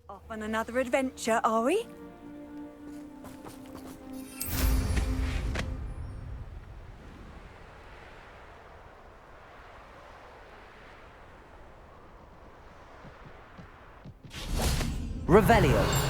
Off on another adventure, are we? Revelio.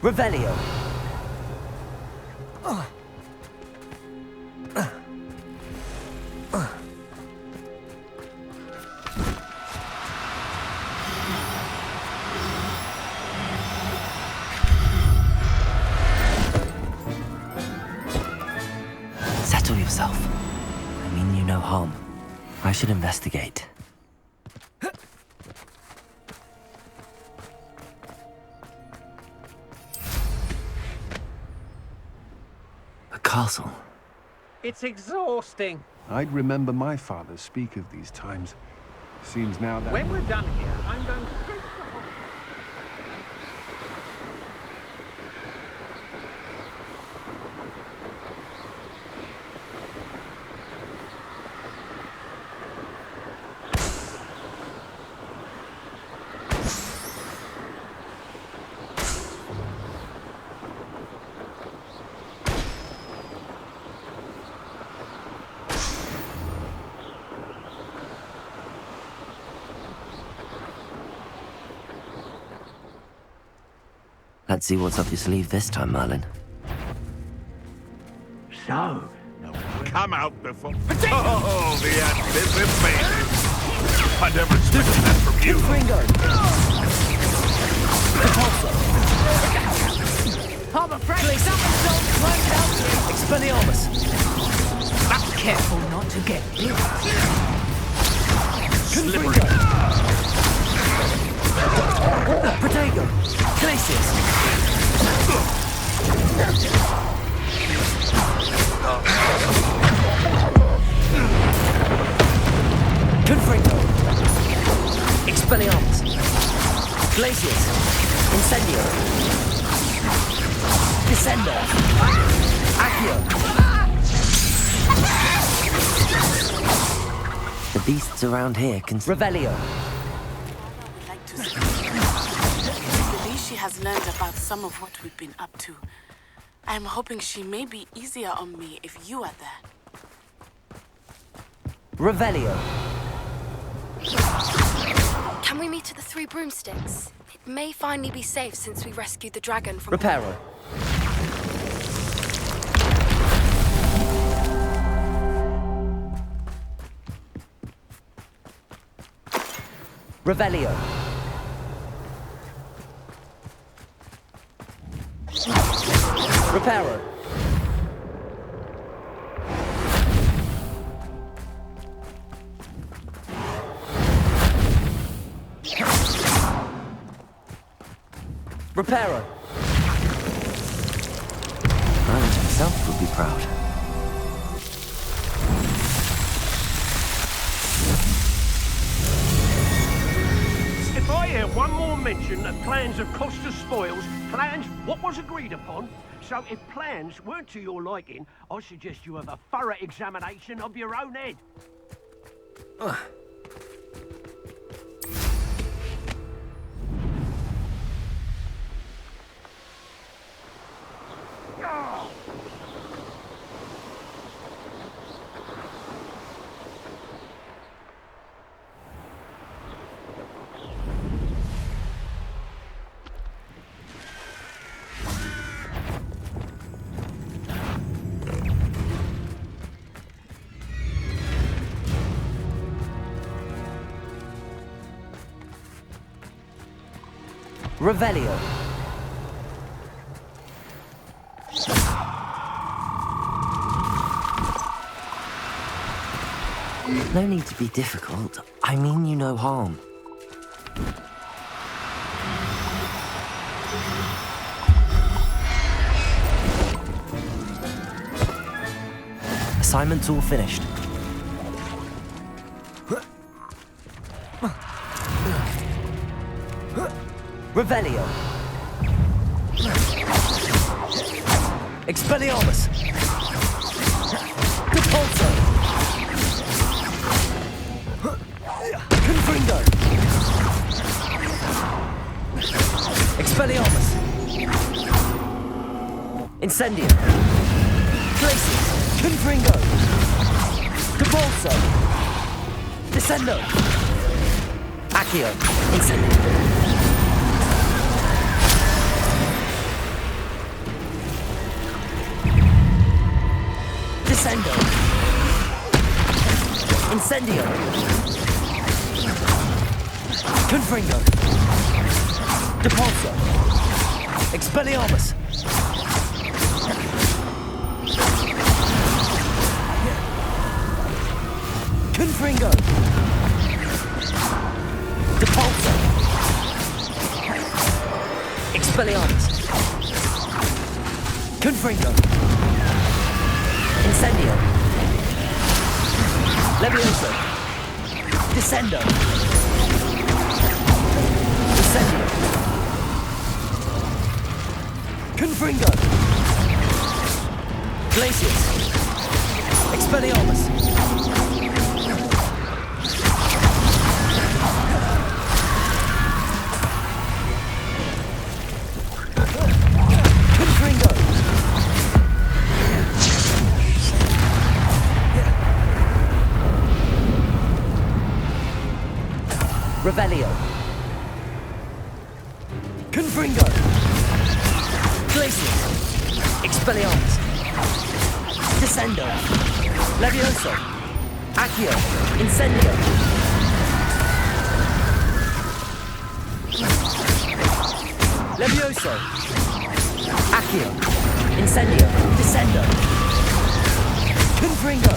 Revelio. Settle yourself. I mean you no harm. I should investigate. Castle. It's exhausting. I'd remember my father speak of these times. Seems now that... When we're done here, I'm going straight to Hogwarts. Let's see what's up your sleeve this time, Merlin. So, Come out before... Oh, the anticipated! I never expected that from you. Ringo! I'm afraid someone's won't help you. Expelliarmus! Careful not to get bit. Slippery. Protego! Glacius! Confringo! Expelliarmus! Glacius! Incendio! Descendo! Accio! The beasts around here can... Revelio! Would like to speak. I believe she has learned about some of what we've been up to. I'm hoping she may be easier on me if you are there. Revelio! Can we meet at the Three Broomsticks? It may finally be safe since we rescued the dragon from... Reparo! Revelio! Reparo! Reparo! Merlin himself would be proud. If I hear one more mention of plans of Costa's spoils, Plans what was agreed upon. So if plans weren't to your liking, I suggest you have a thorough examination of your own head. Revelio. No need to be difficult. I mean you no harm. Assignment's all finished. Revelio. Expelliarmus. Depulso. Confringo. Expelliarmus. Incendio. Glacius. Confringo. Depulso. Descendo. Accio. Incendio. Descendo. Incendio. Confringo. Depulso. Expelliarmus. Confringo. Depulso. Expelliarmus. Confringo. Incendio. Levioso. Descendo. Incendio. Confringo. Glacius. Expelliarmus. Confringo. Revelio. Confringo. Glacius. Expelliarmus. Descendo. Levioso. Accio. Incendio. Levioso. Accio. Incendio. Descendo. Confringo.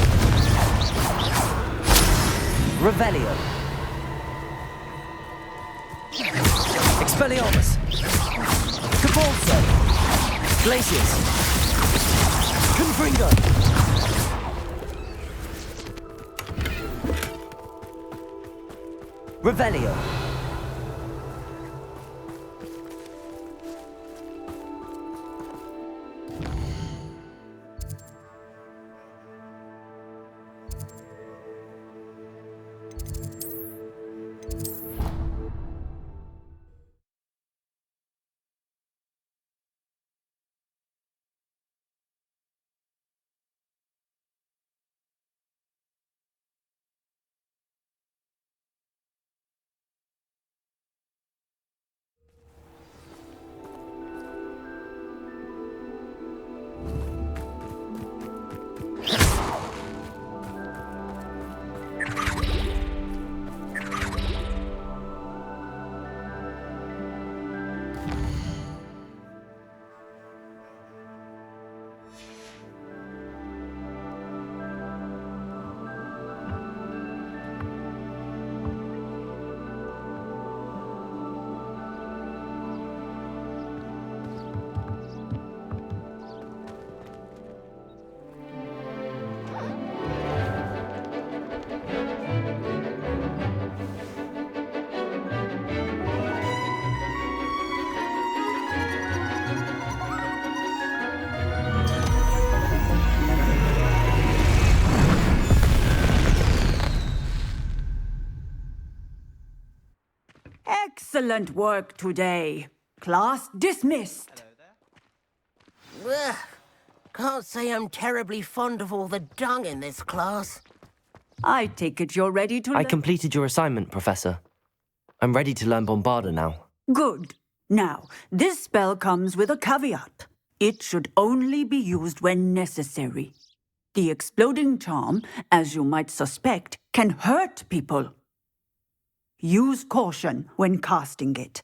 Revelio. Expelliarmus. Depulso. Glacius. Confringo. Revelio. Excellent work today. Class dismissed. Ugh. Can't say I'm terribly fond of all the dung in this class. I take it you're ready to I learn. completed your assignment, Professor. I'm ready to learn Bombarda now. Good. Now, this spell comes with a caveat. It should only be used when necessary. The exploding charm, as you might suspect, can hurt people. Use caution when casting it.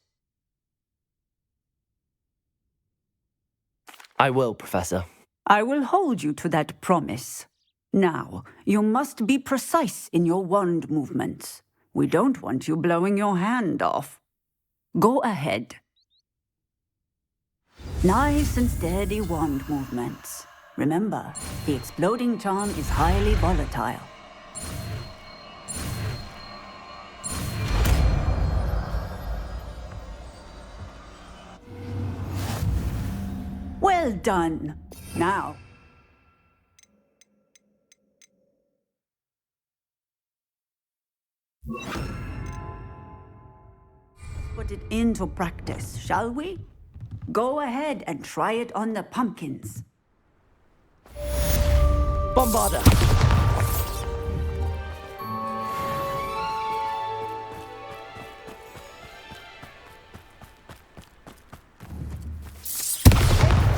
I will, Professor. I will hold you to that promise. Now, you must be precise in your wand movements. We don't want you blowing your hand off. Go ahead. Nice and steady wand movements. Remember, the exploding charm is highly volatile. Well done. Now, put it into practice, shall we? Go ahead and try it on the pumpkins. Bombarda!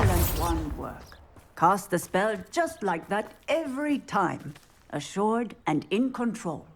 Excellent wand work. Cast the spell just like that every time. Assured and in control.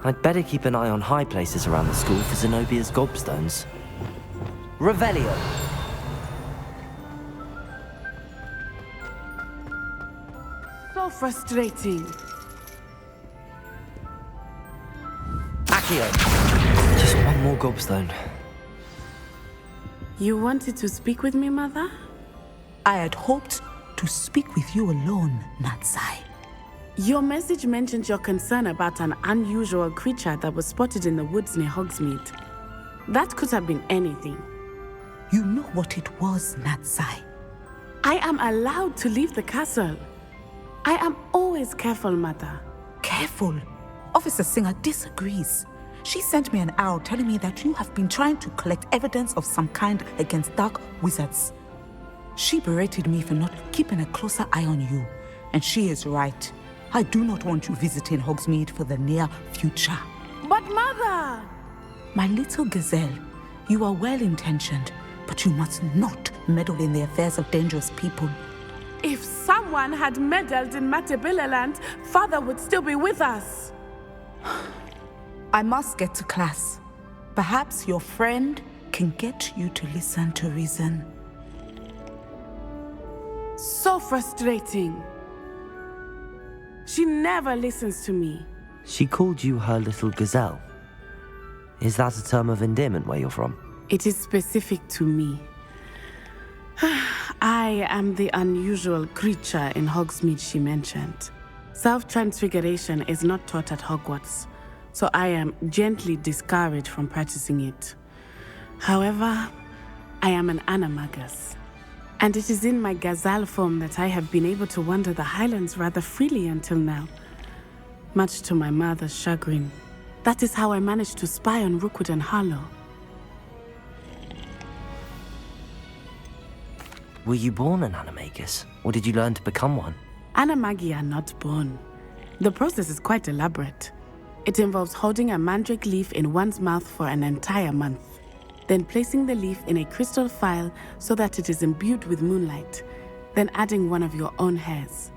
I'd better keep an eye on high places around the school for Zenobia's gobstones. Revelio! So frustrating. Accio! Just one more gobstone. You wanted to speak with me, Mother? I had hoped to speak with you alone, Natsai. Your message mentioned your concern about an unusual creature that was spotted in the woods near Hogsmeade. That could have been anything. You know what it was, Natsai. I am allowed to leave the castle. I am always careful, Mother. Careful. Officer Singer disagrees. She sent me an arrow telling me that you have been trying to collect evidence of some kind against dark wizards. She berated me for not keeping a closer eye on you, and she is right. I do not want you visiting Hogsmeade for the near future. But Mother! My little gazelle, you are well-intentioned, but you must not meddle in the affairs of dangerous people. If someone had meddled in Matabeleland, Father would still be with us. I must get to class. Perhaps your friend can get you to listen to reason. So frustrating. She never listens to me. She called you her little gazelle. Is that a term of endearment where you're from? It is specific to me. I am the unusual creature in Hogsmeade she mentioned. Self-transfiguration is not taught at Hogwarts, so I am gently discouraged from practicing it. However, I am an animagus, and it is in my gazelle form that I have been able to wander the Highlands rather freely until now, much to my mother's chagrin. That is how I managed to spy on Rookwood and Harlow. Were you born an animagus, or did you learn to become one? Animagi are not born. The process is quite elaborate. It involves holding a mandrake leaf in one's mouth for an entire month, then placing the leaf in a crystal phial so that it is imbued with moonlight, then adding one of your own hairs.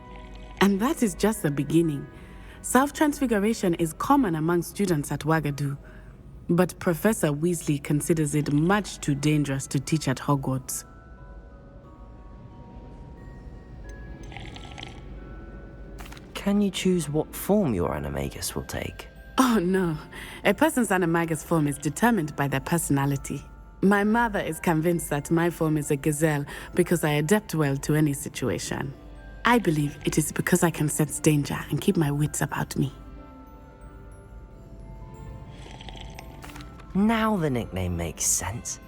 And that is just the beginning. Self-transfiguration is common among students at Wagadu, but Professor Weasley considers it much too dangerous to teach at Hogwarts. Can you choose what form your animagus will take? Oh no, a person's animagus form is determined by their personality. My mother is convinced that my form is a gazelle because I adapt well to any situation. I believe it is because I can sense danger and keep my wits about me. Now the nickname makes sense.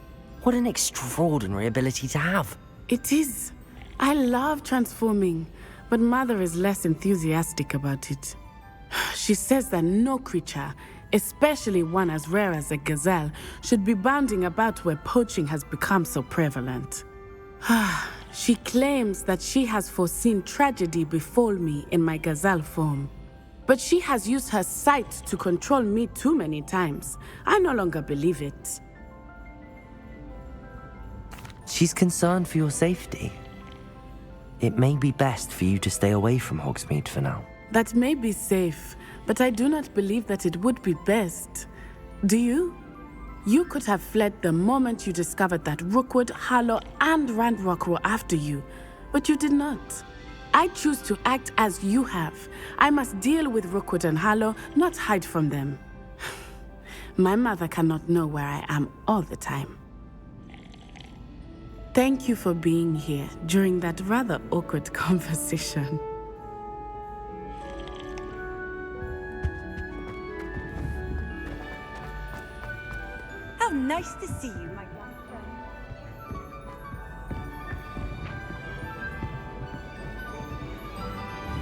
What an extraordinary ability to have. It is. I love transforming, but Mother is less enthusiastic about it. She says that no creature, especially one as rare as a gazelle, should be bounding about where poaching has become so prevalent. She claims that she has foreseen tragedy befall me in my gazelle form. But she has used her sight to control me too many times. I no longer believe it. She's concerned for your safety. It may be best for you to stay away from Hogsmeade for now. That may be safe, but I do not believe that it would be best. Do you? You could have fled the moment you discovered that Rookwood, Harlow, and Ranrock were after you, but you did not. I choose to act as you have. I must deal with Rookwood and Harlow, not hide from them. My mother cannot know where I am all the time. Thank you for being here during that rather awkward conversation. How nice to see you, my young friend.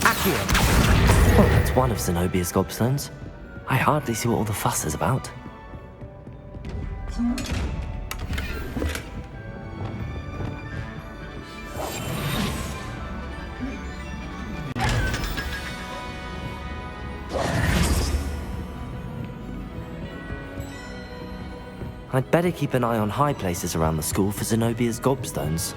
Accio! Well, that's one of Zenobia's gobstones. I hardly see what all the fuss is about. I'd better keep an eye on high places around the school for Zenobia's gobstones.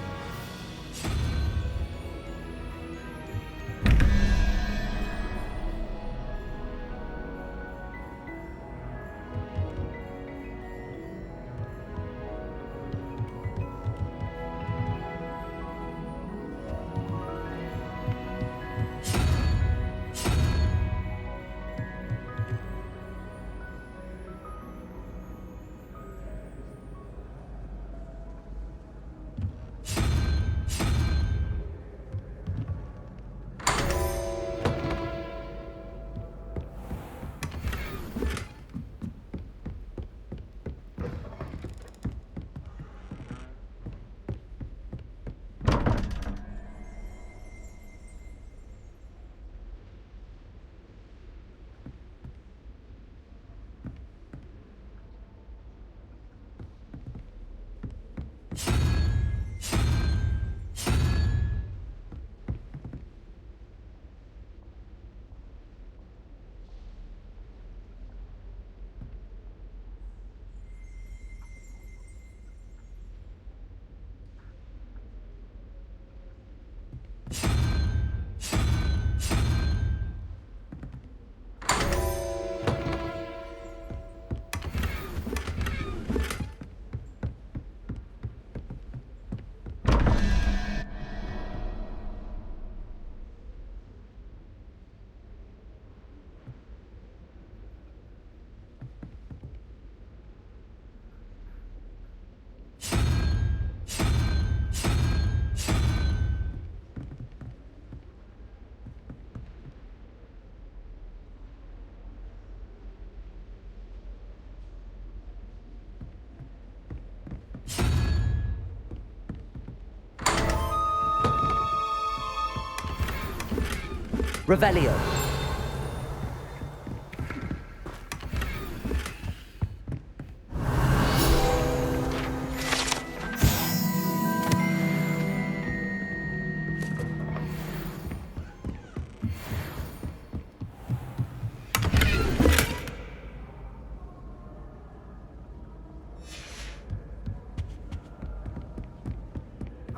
Revelio.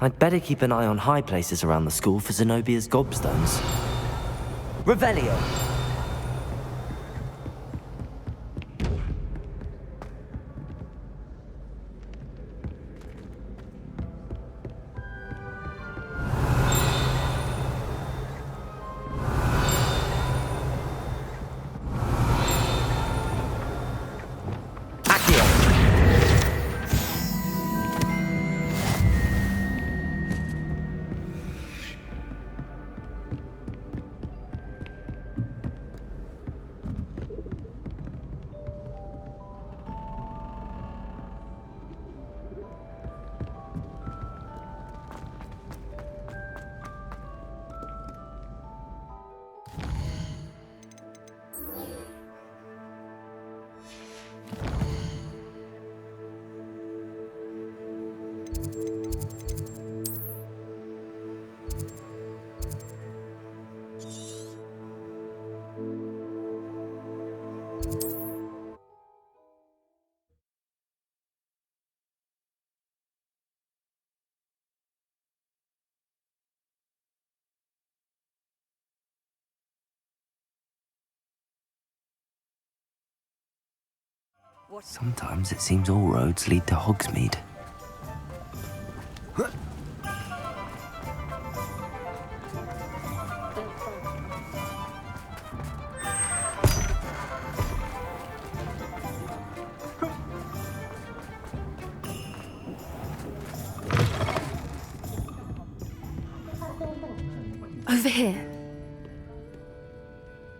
I'd better keep an eye on high places around the school for Zenobia's gobstones. Revelio! Sometimes it seems all roads lead to Hogsmeade. Over here.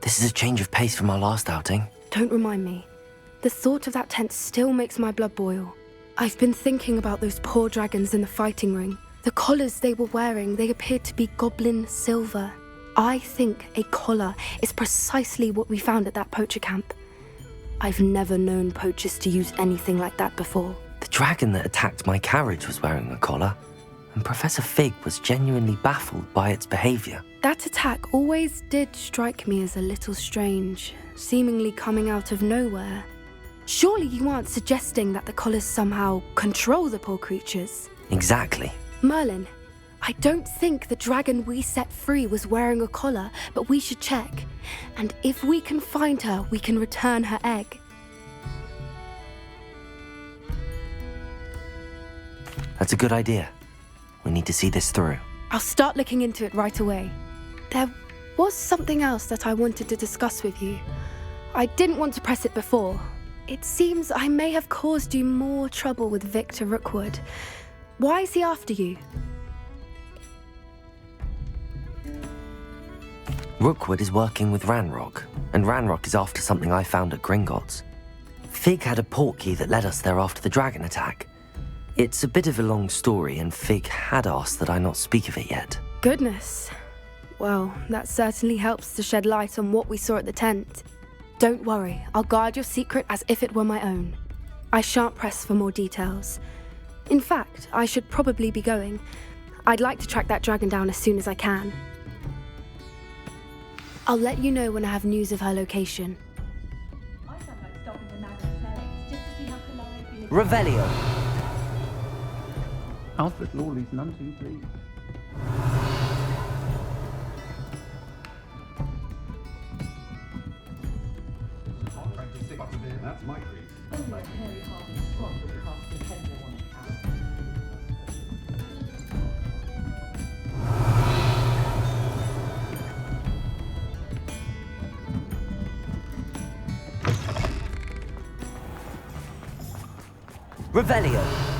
This is a change of pace from our last outing. Don't remind me. The thought of that tent still makes my blood boil. I've been thinking about those poor dragons in the fighting ring. The collars they were wearing, they appeared to be goblin silver. I think a collar is precisely what we found at that poacher camp. I've never known poachers to use anything like that before. The dragon that attacked my carriage was wearing a collar, and Professor Fig was genuinely baffled by its behavior. That attack always did strike me as a little strange, seemingly coming out of nowhere. Surely you aren't suggesting that the collars somehow control the poor creatures? Exactly. Merlin, I don't think the dragon we set free was wearing a collar, but we should check. And if we can find her, we can return her egg. That's a good idea. We need to see this through. I'll start looking into it right away. There was something else that I wanted to discuss with you. I didn't want to press it before. It seems I may have caused you more trouble with Victor Rookwood. Why is he after you? Rookwood is working with Ranrock, and Ranrock is after something I found at Gringotts. Fig had a portkey that led us there after the dragon attack. It's a bit of a long story, and Fig had asked that I not speak of it yet. Goodness. Well, that certainly helps to shed light on what we saw at the tent. Don't worry, I'll guard your secret as if it were my own. I shan't press for more details. In fact, I should probably be going. I'd like to track that dragon down as soon as I can. I'll let you know when I have news of her location. Revelio! Alfred Lawley's none too pleased. That's my crease. Revelio!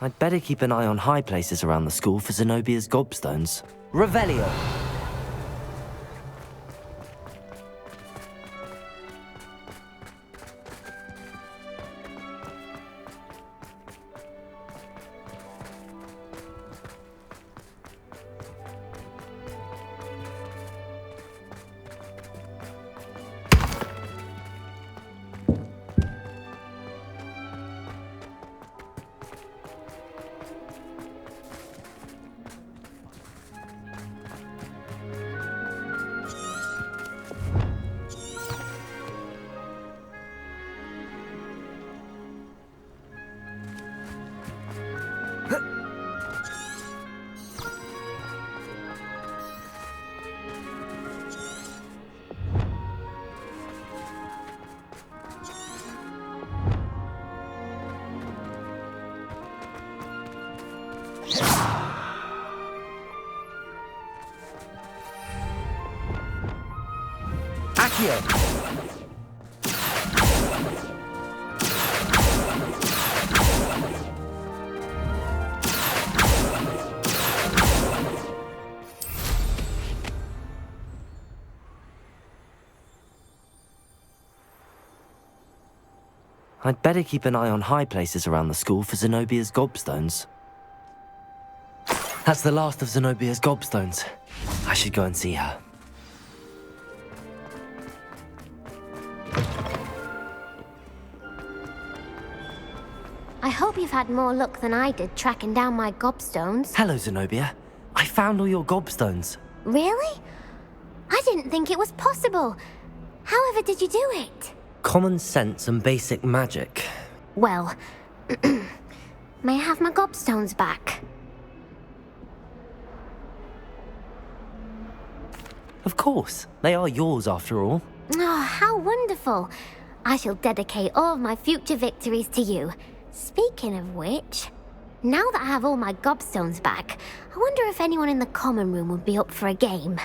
I'd better keep an eye on high places around the school for Zenobia's gobstones. Revelio! here. I'd better keep an eye on high places around the school for Zenobia's gobstones. That's the last of Zenobia's gobstones. I should go and see her. I hope you've had more luck than I did tracking down my gobstones. Hello, Zenobia. I found all your gobstones. Really? I didn't think it was possible. However did you do it? Common sense and basic magic. Well, may I have my gobstones back? Of course. They are yours after all. Oh, how wonderful. I shall dedicate all of my future victories to you. Speaking of which, now that I have all my gobstones back, I wonder if anyone in the common room would be up for a game.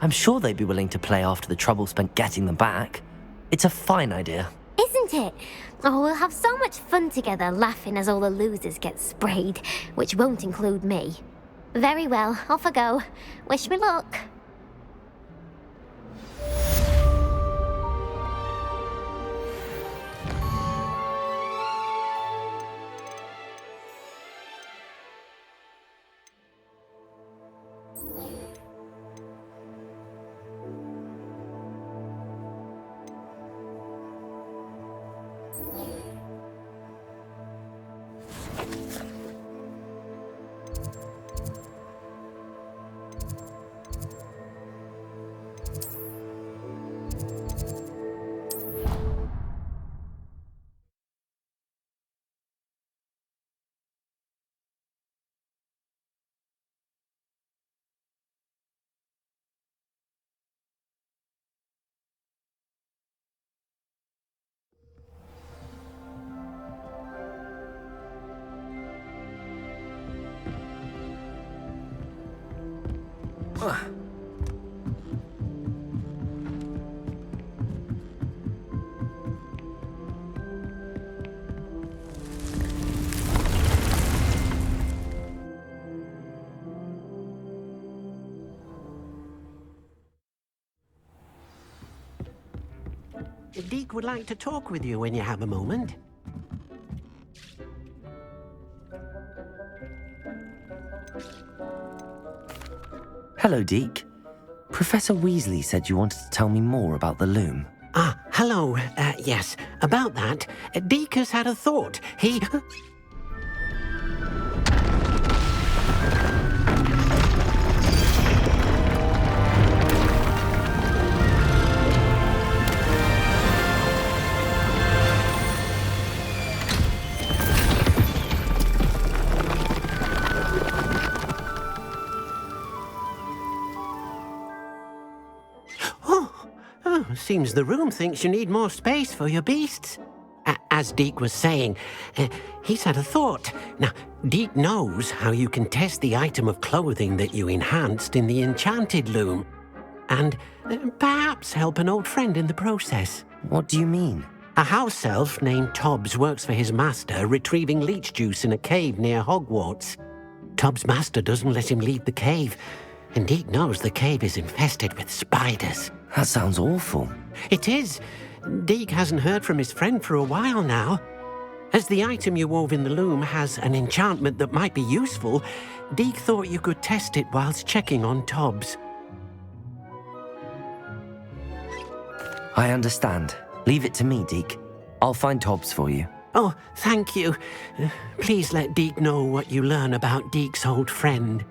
I'm sure they'd be willing to play after the trouble spent getting them back. It's a fine idea. Isn't it? Oh, we'll have so much fun together laughing as all the losers get sprayed, which won't include me. Very well, off I go. Wish me luck. Deke would like to talk with you when you have a moment. Hello, Deke. Professor Weasley said you wanted to tell me more about the loom. Ah, hello. Yes, about that. Deke has had a thought. He... Seems the room thinks you need more space for your beasts. As Deke was saying, he's had a thought. Now, Deke knows how you can test the item of clothing that you enhanced in the enchanted loom. And perhaps help an old friend in the process. What do you mean? A house elf named Tobbs works for his master, retrieving leech juice in a cave near Hogwarts. Tobbs' master doesn't let him leave the cave, and Deke knows the cave is infested with spiders. That sounds awful. It is. Deke hasn't heard from his friend for a while now. As the item you wove in the loom has an enchantment that might be useful, Deke thought you could test it whilst checking on Tobbs. I understand. Leave it to me, Deke. I'll find Tobbs for you. Oh, thank you. Please let Deke know what you learn about Deke's old friend.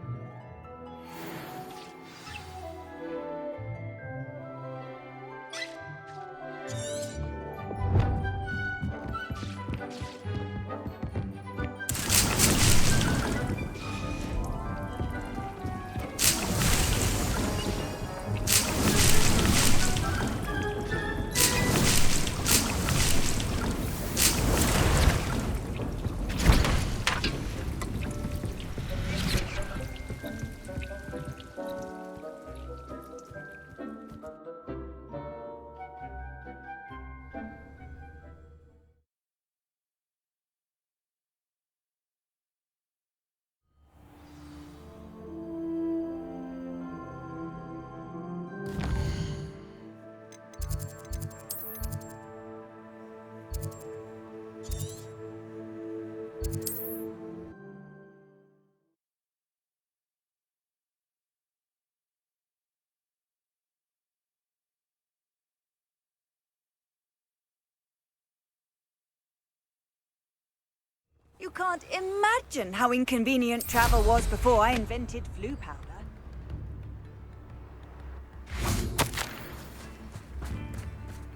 You can't imagine how inconvenient travel was before I invented flu powder.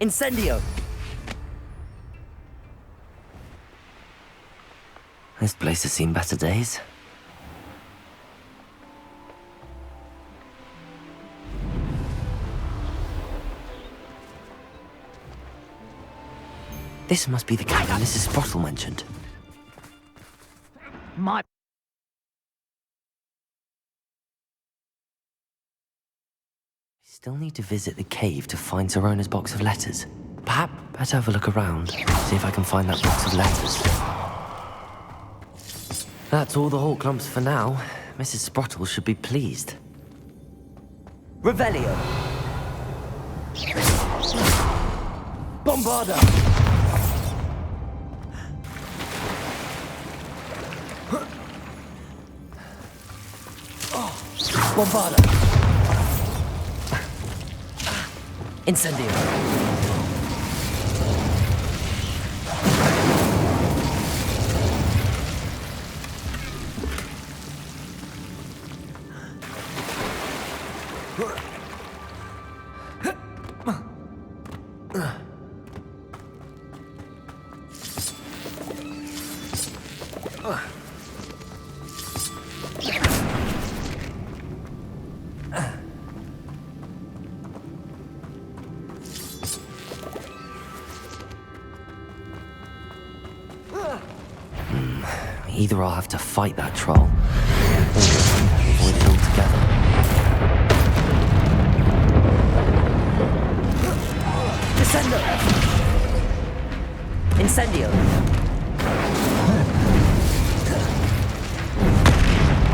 Incendio! This place has seen better days. This must be the cabin Mrs. Sprottle mentioned. My Still need to visit the cave to find Zerona's box of letters. Perhaps better have a look around, see if I can find that box of letters. That's all the Hawk lumps for now. Mrs. Sprottle should be pleased. Revelio! Bombarda! Bombarda! Incendio! Either I'll have to fight that troll, or avoid it altogether. Descendo! Incendio!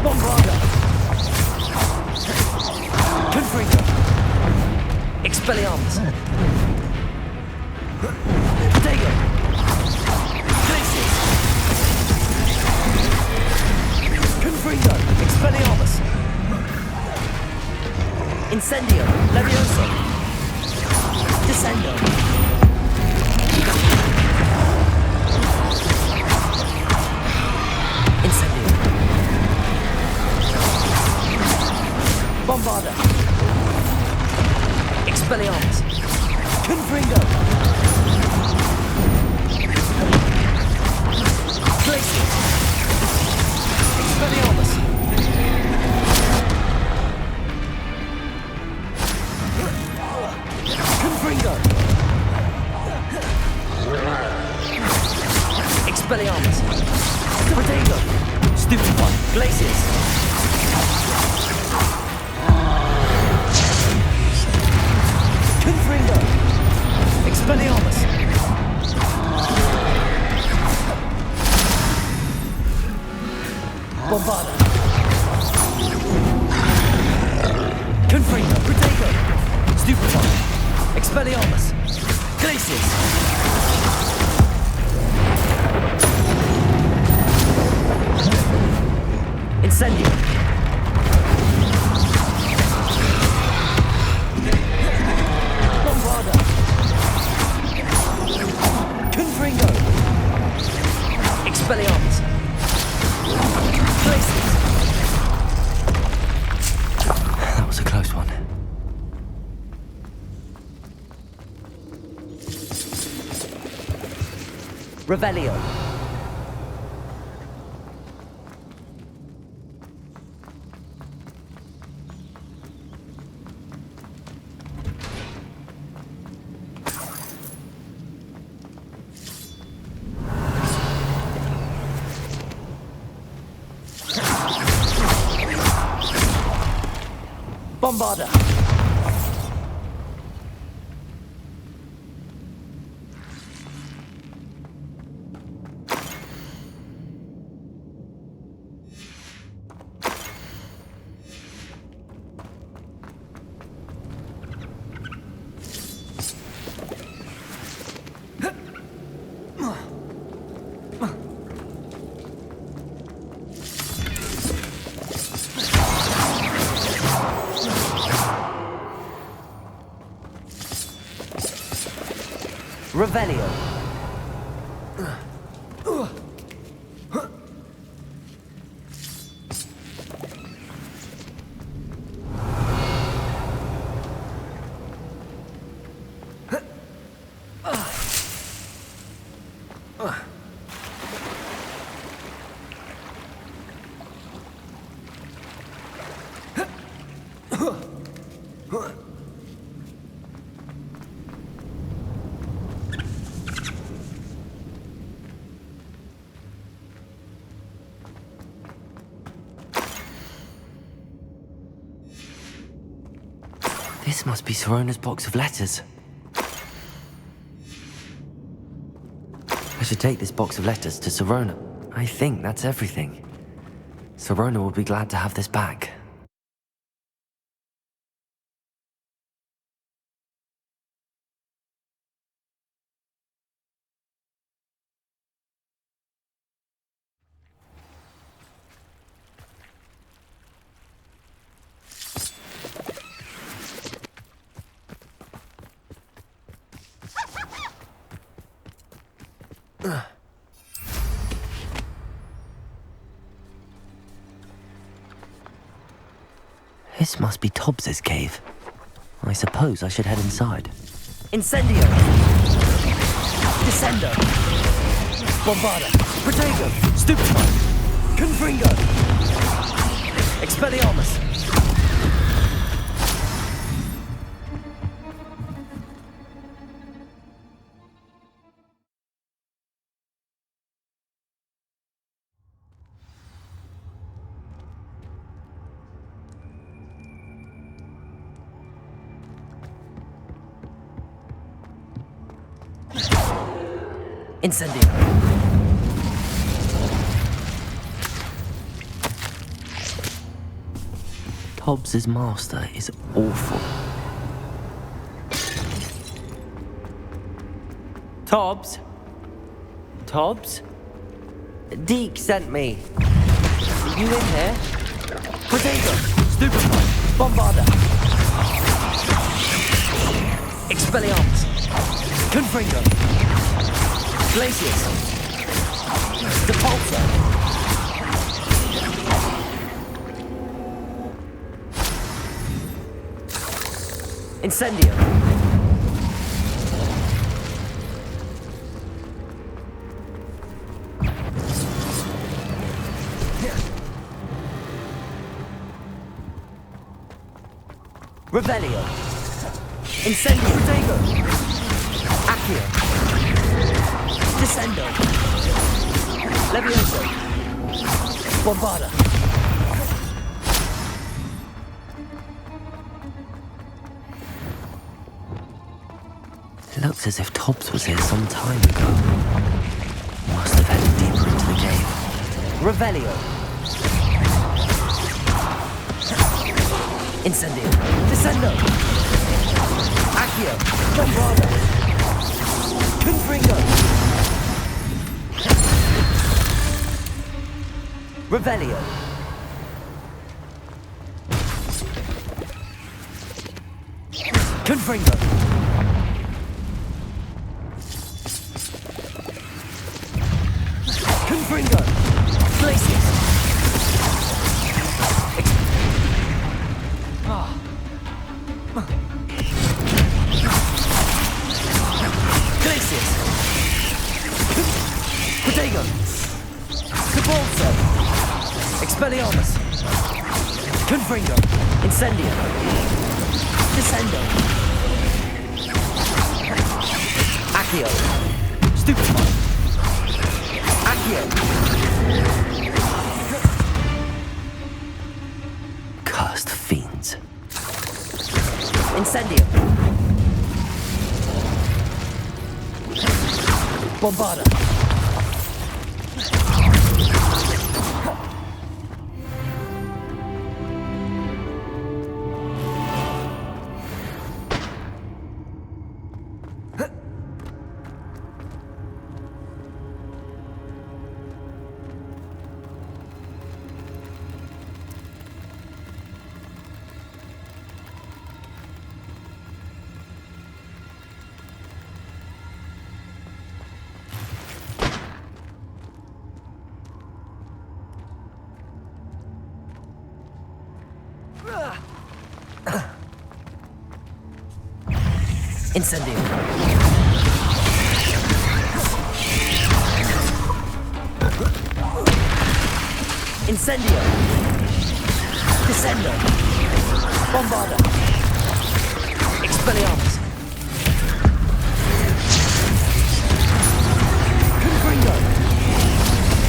Bombarda! Confringo! Expelliarmus! Dego! Glacius! Confringo! Expelliarmus! Incendio! Levioso! Descendo! Incendio! Bombarda! Expelliarmus! Confringo! Glacius! Expelliarmus! Confringo! Expelliarmus! Protego! Stupefy! Glacius! Confringo! Expelliarmus! Bombarda! Confringo! Protego! Stupefy! Expelliarmus! Glacius! Incendio! Bombarda! Confringo! Expelliarmus! Glacius! That was a close one. Revelio. Bombarda. Revelio. This must be Sorona's box of letters. I should take this box of letters to Sorona. I think that's everything. Sorona will be glad to have this back. This must be Tobbs's cave. I suppose I should head inside. Incendio! Descendo! Bombarda! Protego! Stupefy! Confringo! Expelliarmus! Incendio! Tobbs's master is awful. Tobbs? Tobbs? Deke sent me. Are you in here? Protego! Stupefy! Bombarda! Expelliarmus! Confringo! Glacius! Depulso! Incendio! Revelio! Incendio! Protego! Accio! Descendo! Levioso! Bombarda! It looks as if Tobbs was here some time ago. Must have headed deeper into the cave. Revelio! Incendio! Descendo! Accio! Bombarda! Confringo! Revelio! Confringo! Confringo! Glacius! Glacius! Protego! Depulso! Expelliarmus! Confringo! Incendio! Descendo! Accio! Stupefy! Accio! Cursed fiends. Incendio! Bombarda! Incendio! Incendio! Descendo! Bombarda! Expelliarmus! Confringo!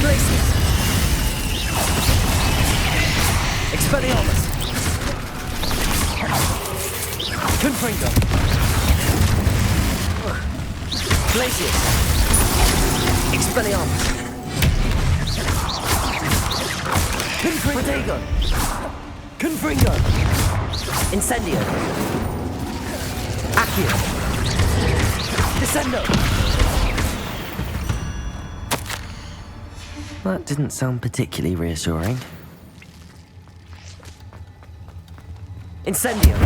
Glacius! Expelliarmus! Confringo! Glacius! Expelliarmus! Confringo! Confringo! Incendio! Accio! Descendo! That didn't sound particularly reassuring. Incendio!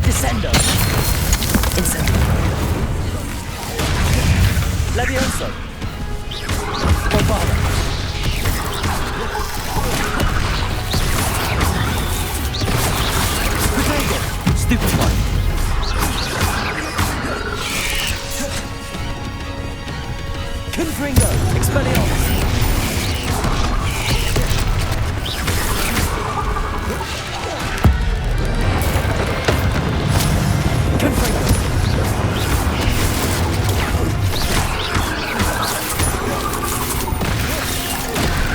Descendo! Incendio! Levioso! Bombarda! Protego! Stupefy! Confringo! Expelliarmus! Confringo!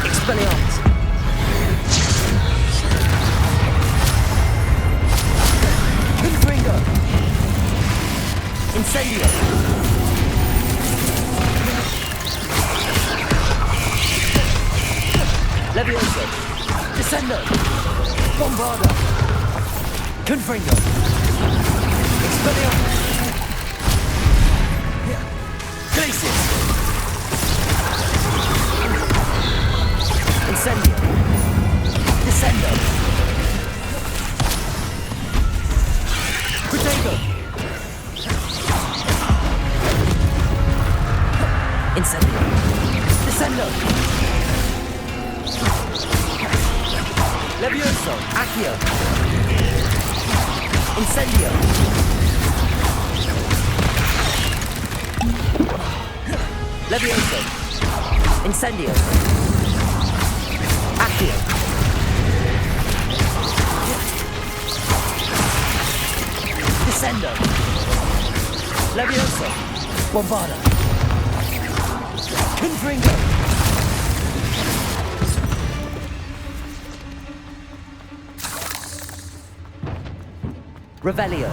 Expelliarmus! Confringo! Incendio! Levioso! Descendo! Bombarda! Confringo! Expelliarmus! Glacius! Incendio! Descendo! Protego! Incendio! Descendo! Levioso! Accio! Incendio! Levioso! Incendio! Accio! Descendo! Levioso! Bombarda! Confringo! Revelio!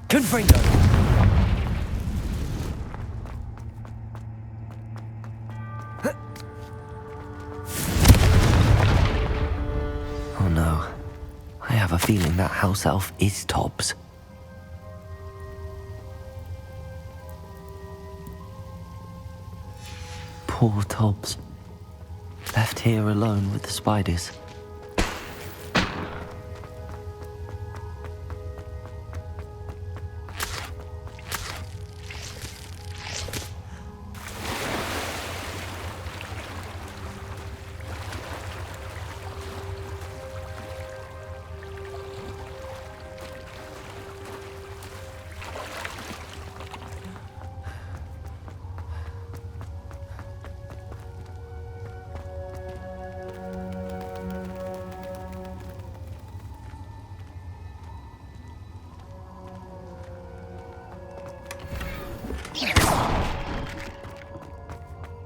Confringo! Oh no. I have a feeling that house elf is Tobbs. Poor Tobbs. Left here alone with the spiders.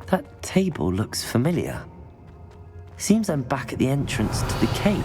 That table looks familiar. Seems I'm back at the entrance to the cave.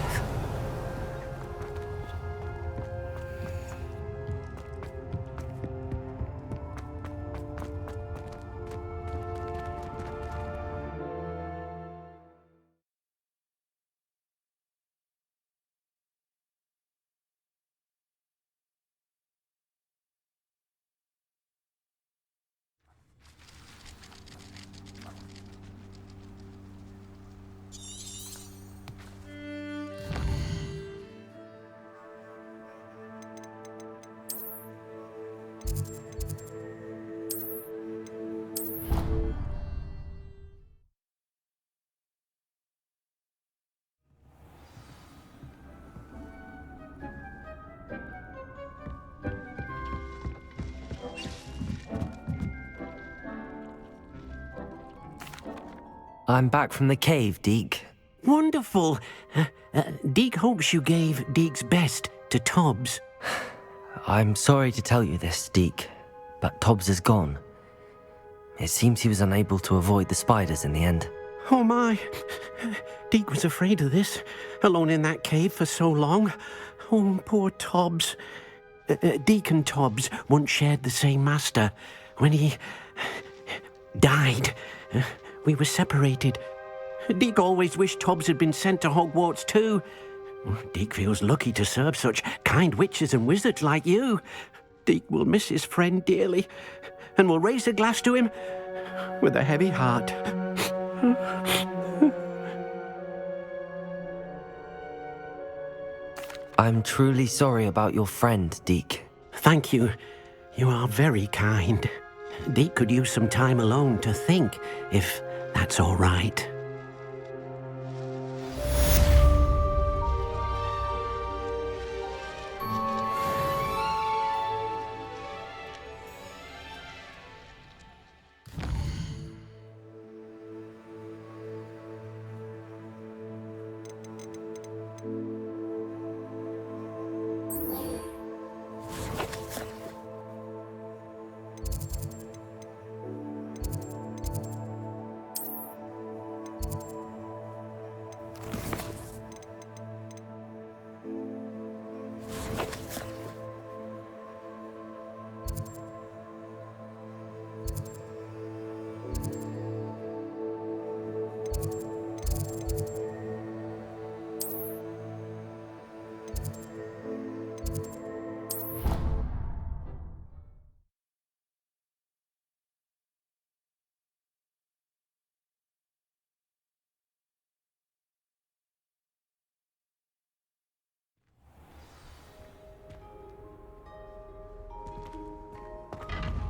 I'm back from the cave, Deke. Wonderful. Deke hopes you gave Deke's best to Tobbs. I'm sorry to tell you this, Deke, but Tobbs is gone. It seems he was unable to avoid the spiders in the end. Oh my. Deke was afraid of this, alone in that cave for so long. Oh, poor Tobbs. Deke and Tobbs once shared the same master. When he died, we were separated. Deke always wished Tobbs had been sent to Hogwarts too. Deke feels lucky to serve such kind witches and wizards like you. Deke will miss his friend dearly, and will raise a glass to him with a heavy heart. I'm truly sorry about your friend, Deke. Thank you. You are very kind. Deke could use some time alone to think, if that's all right.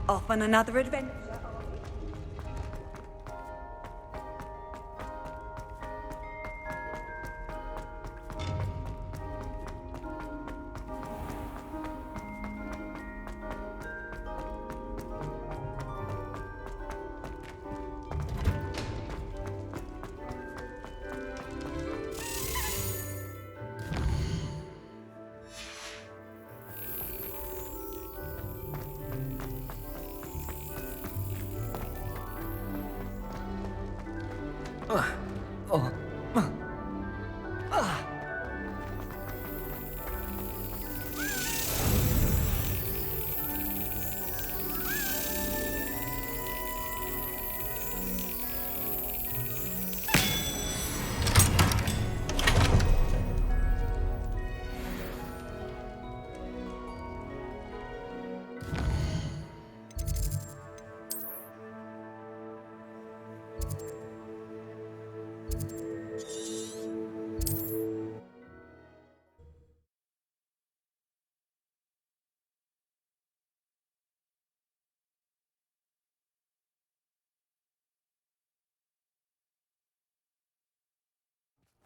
Off on another adventure.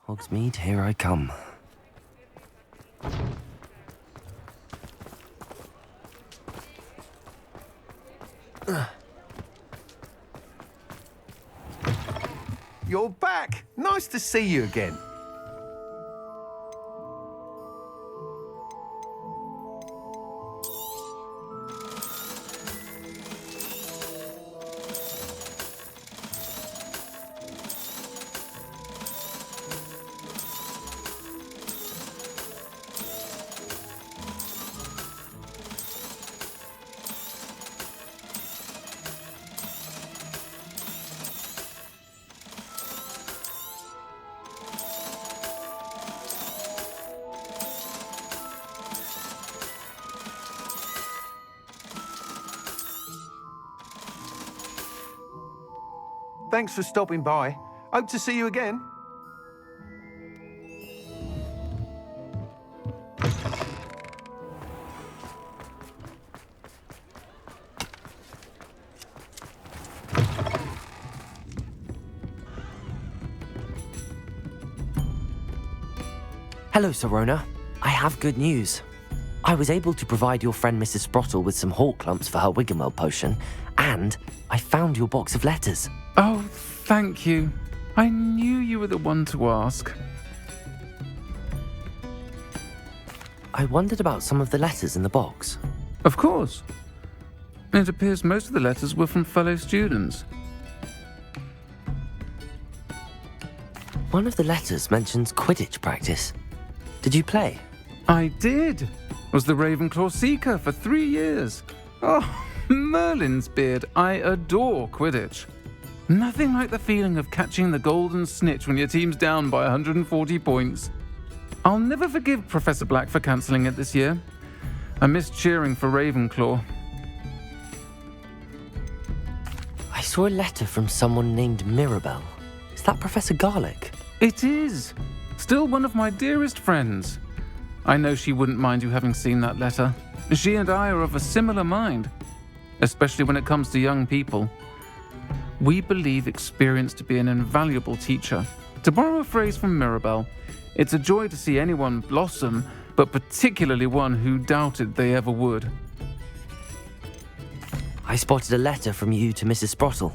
Hogsmeade, here I come. You're back! Nice to see you again. Thanks for stopping by. Hope to see you again. Hello, Sorona. I have good news. I was able to provide your friend Mrs. Sprottle with some hawk lumps for her Wiggenweld potion, and I found your box of letters. Oh, thank you. I knew you were the one to ask. I wondered about some of the letters in the box. Of course. It appears most of the letters were from fellow students. One of the letters mentions Quidditch practice. Did you play? I did. Was the Ravenclaw Seeker for 3 years. Oh, Merlin's beard. I adore Quidditch. Nothing like the feeling of catching the golden snitch when your team's down by 140 points. I'll never forgive Professor Black for cancelling it this year. I missed cheering for Ravenclaw. I saw a letter from someone named Mirabelle. Is that Professor Garlick? It is. Still one of my dearest friends. I know she wouldn't mind you having seen that letter. She and I are of a similar mind, especially when it comes to young people. We believe experience to be an invaluable teacher. To borrow a phrase from Mirabelle, it's a joy to see anyone blossom, but particularly one who doubted they ever would. I spotted a letter from you to Mrs. Sprottle.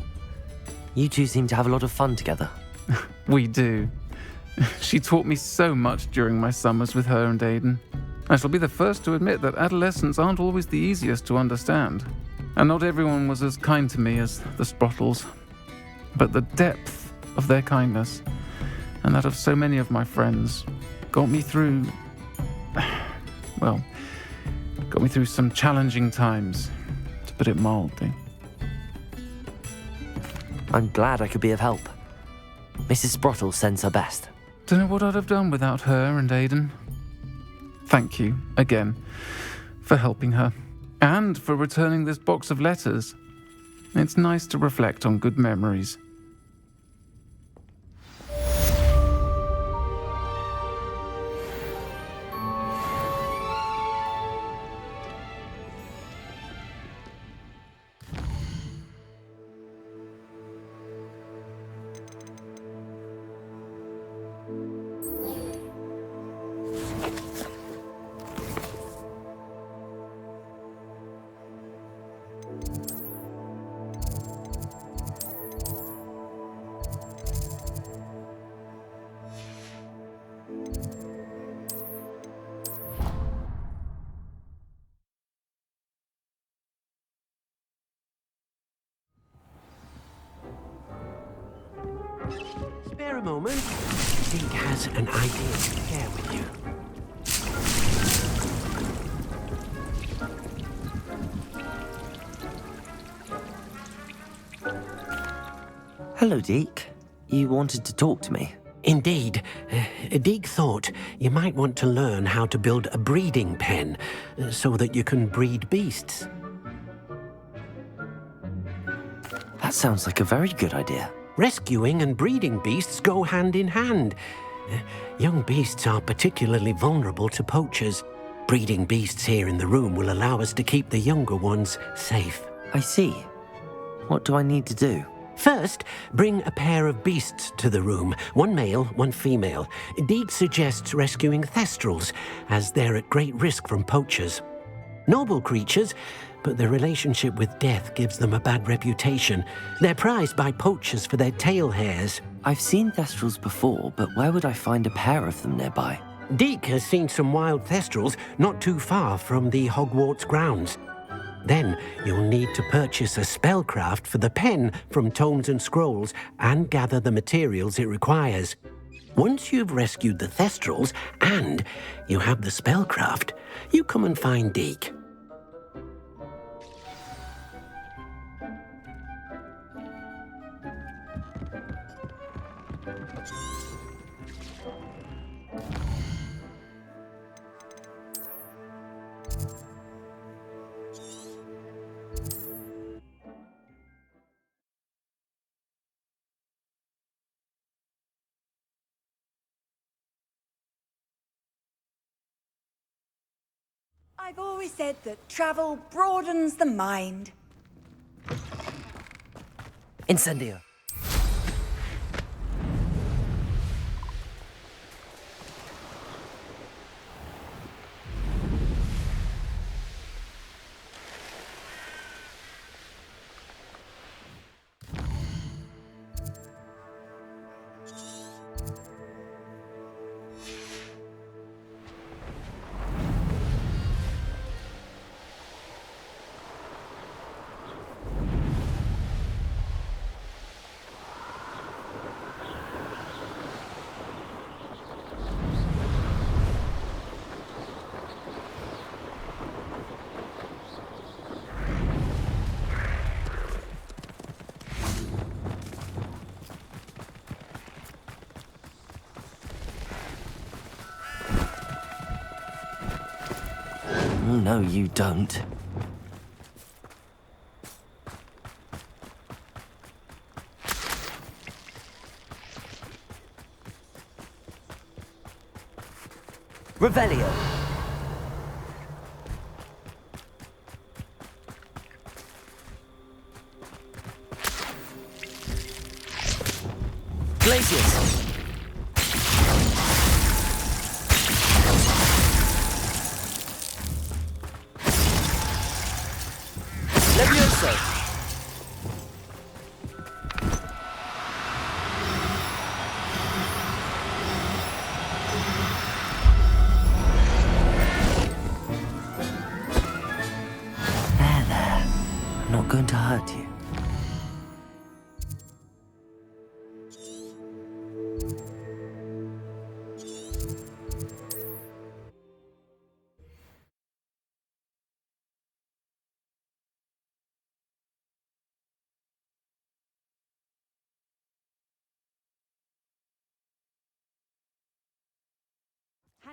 You two seem to have a lot of fun together. We do. She taught me so much during my summers with her and Aiden. I shall be the first to admit that adolescents aren't always the easiest to understand, and not everyone was as kind to me as the Sprottles. But the depth of their kindness, and that of so many of my friends, got me through some challenging times, to put it mildly. I'm glad I could be of help. Mrs. Sprottle sends her best. Don't know what I'd have done without her and Aiden. Thank you, again, for helping her, and for returning this box of letters. It's nice to reflect on good memories. Spare a moment. Deke has an idea to share with you. Hello, Deke. You wanted to talk to me? Indeed. Deke thought you might want to learn how to build a breeding pen so that you can breed beasts. That sounds like a very good idea. Rescuing and breeding beasts go hand in hand. Young beasts are particularly vulnerable to poachers. Breeding beasts here in the room will allow us to keep the younger ones safe. I see. What do I need to do? First, bring a pair of beasts to the room. One male, one female. Deke suggests rescuing thestrals, as they're at great risk from poachers. Noble creatures, but their relationship with death gives them a bad reputation. They're prized by poachers for their tail hairs. I've seen thestrals before, but where would I find a pair of them nearby? Deke has seen some wild thestrals not too far from the Hogwarts grounds. Then you'll need to purchase a spellcraft for the pen from Tomes and Scrolls and gather the materials it requires. Once you've rescued the thestrals and you have the spellcraft, you come and find Deke. I've always said that travel broadens the mind. Incendio. No, you don't. Revelio. Glacius. Levioso. There. I'm not going to hurt you.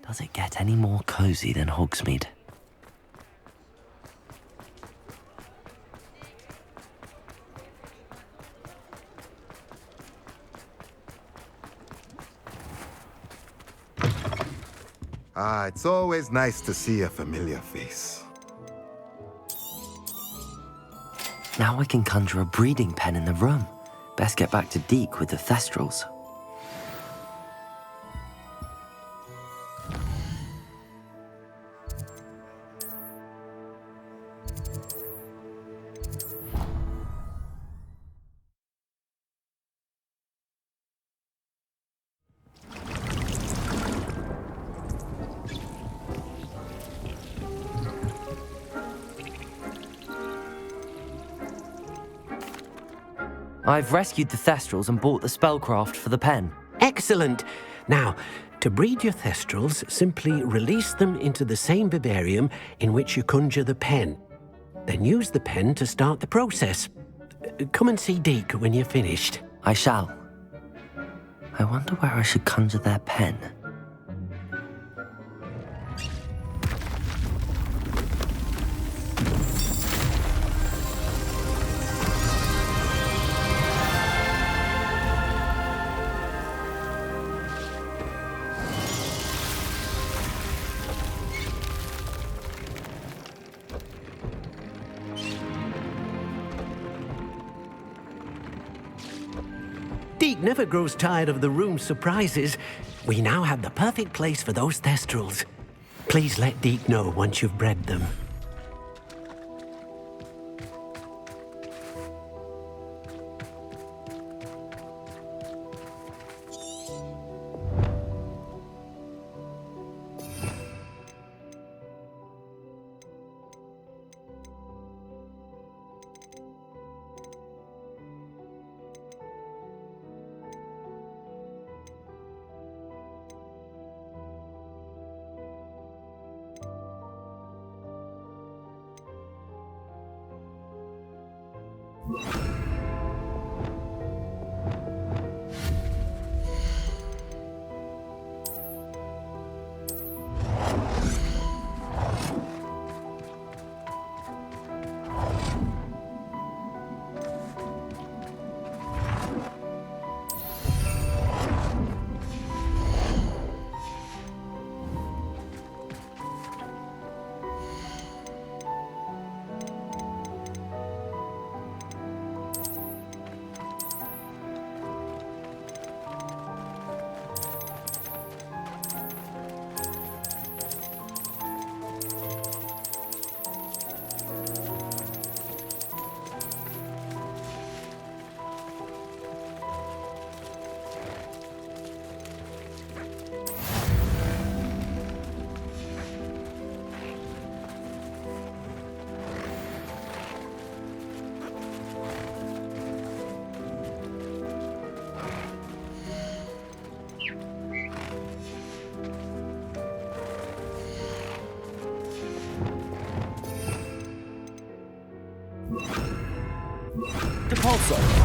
Does it get any more cozy than Hogsmeade? Ah, it's always nice to see a familiar face. Now I can conjure a breeding pen in the room. Best get back to Deke with the Thestrals. I've rescued the Thestrals and bought the spellcraft for the pen. Excellent. Now, to breed your Thestrals, simply release them into the same vivarium in which you conjure the pen. Then use the pen to start the process. Come and see Deke when you're finished. I shall. I wonder where I should conjure their pen. Deke never grows tired of the room's surprises. We now have the perfect place for those Thestrals. Please let Deke know once you've bred them. soul.